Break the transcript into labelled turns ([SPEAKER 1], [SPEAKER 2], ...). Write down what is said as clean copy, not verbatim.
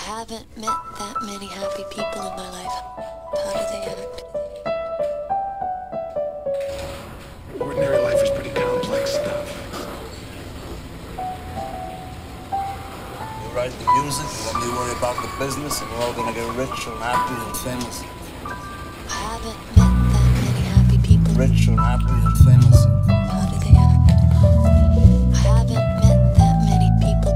[SPEAKER 1] haven't met that many happy people in my life. How do they act?
[SPEAKER 2] Ordinary life is pretty complex stuff.
[SPEAKER 3] You write the music, and then you worry about the business, and we're all gonna get rich and happy and famous.
[SPEAKER 1] I haven't met that many happy people.
[SPEAKER 3] Rich and happy and famous.
[SPEAKER 1] How do they act? I haven't met that many people.